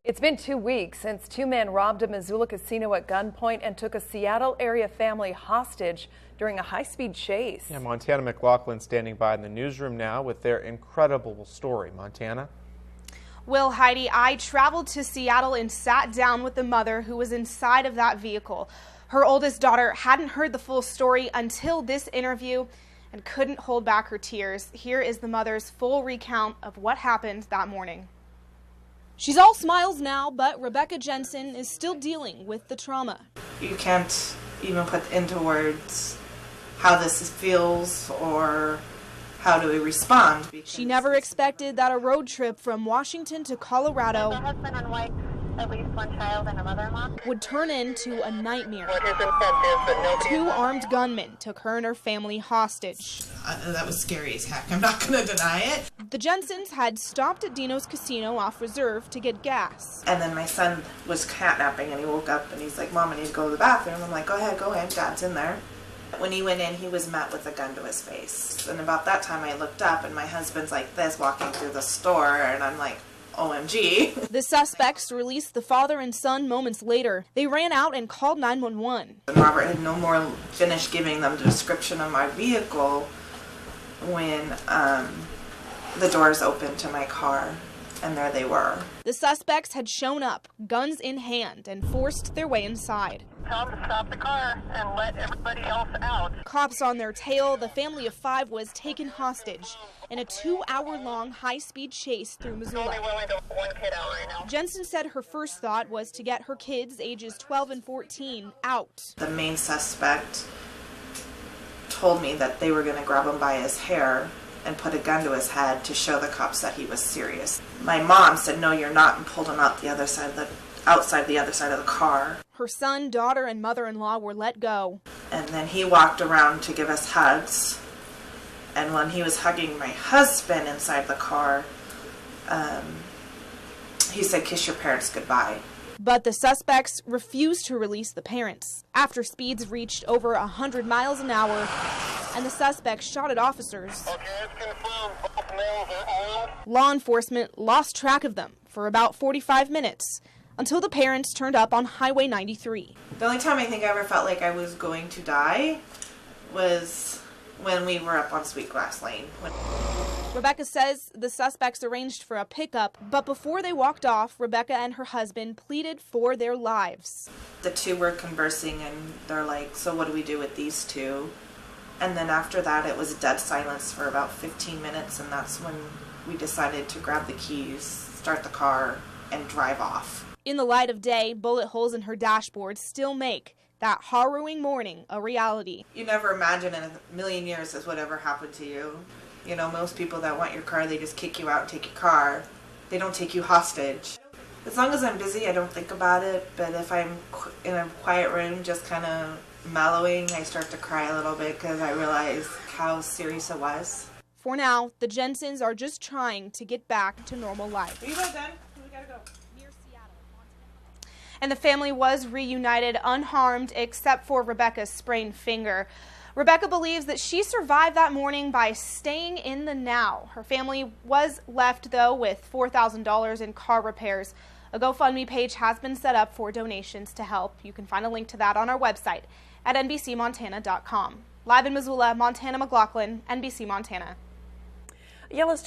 It's been 2 weeks since two men robbed a Missoula casino at gunpoint and took a Seattle area family hostage during a high-speed chase. Yeah, Montana McLaughlin standing by in the newsroom now with their incredible story. Montana? Well, Heidi, I traveled to Seattle and sat down with the mother who was inside of that vehicle. Her oldest daughter hadn't heard the full story until this interview and couldn't hold back her tears. Here is the mother's full recount of what happened that morning. She's all smiles now, but Rebecca Jensen is still dealing with the trauma. You can't even put into words how this feels or how do we respond. She never expected that a road trip from Washington to Colorado husband and wife, at least one child and a mother-in-law, would turn into a nightmare. What his intent is, but nobody. Two armed gunmen took her and her family hostage. That was scary as heck. I'm not going to deny it. The Jensens had stopped at Dino's Casino off Reserve to get gas. And then my son was catnapping and he woke up and he's like, Mom, I need to go to the bathroom. I'm like, go ahead, Dad's in there. When he went in, he was met with a gun to his face. And about that time I looked up and my husband's like this walking through the store and I'm like, OMG. The suspects released the father and son moments later. They ran out and called 911. And Robert had no more finished giving them the description of my vehicle when the doors opened to my car, and there they were. The suspects had shown up, guns in hand, and forced their way inside. Tell them to stop the car and let everybody else out. Cops on their tail, the family of 5 was taken hostage in a 2-hour-long high-speed chase through Missoula. Only willing to let one kid out right now. Jensen said her first thought was to get her kids, ages 12 and 14, out. The main suspect told me that they were going to grab him by his hair and put a gun to his head to show the cops that he was serious. My mom said, no, you're not, and pulled him out the other side of the car. Her son, daughter, and mother-in-law were let go. And then he walked around to give us hugs. And when he was hugging my husband inside the car, he said, kiss your parents goodbye. But the suspects refused to release the parents. After speeds reached over 100 miles an hour, and the suspects shot at officers, Okay, it's confirmed. Both males are armed. law enforcement lost track of them for about 45 minutes until the parents turned up on Highway 93. The only time I think I ever felt like I was going to die was when we were up on Sweetgrass Lane. Rebecca says the suspects arranged for a pickup, but before they walked off, Rebecca and her husband pleaded for their lives. The two were conversing and they're like, so what do we do with these two? And then after that it was dead silence for about 15 minutes, and that's when we decided to grab the keys, start the car, and drive off. In the light of day, bullet holes in her dashboard still make that harrowing morning a reality. You never imagine in a million years this would ever happen to you. You know, most people that want your car, they just kick you out and take your car. They don't take you hostage. As long as I'm busy, I don't think about it, but if I'm in a quiet room just kind of mellowing, I start to cry a little bit because I realize how serious it was. For now, the Jensens are just trying to get back to normal life. Are you guys done? We gotta go. Near Seattle, Montana. And the family was reunited unharmed except for Rebecca's sprained finger. Rebecca believes that she survived that morning by staying in the now. Her family was left, though, with $4,000 in car repairs. A GoFundMe page has been set up for donations to help. You can find a link to that on our website at NBCMontana.com. Live in Missoula, Montana McLaughlin, NBC Montana. Yellowstone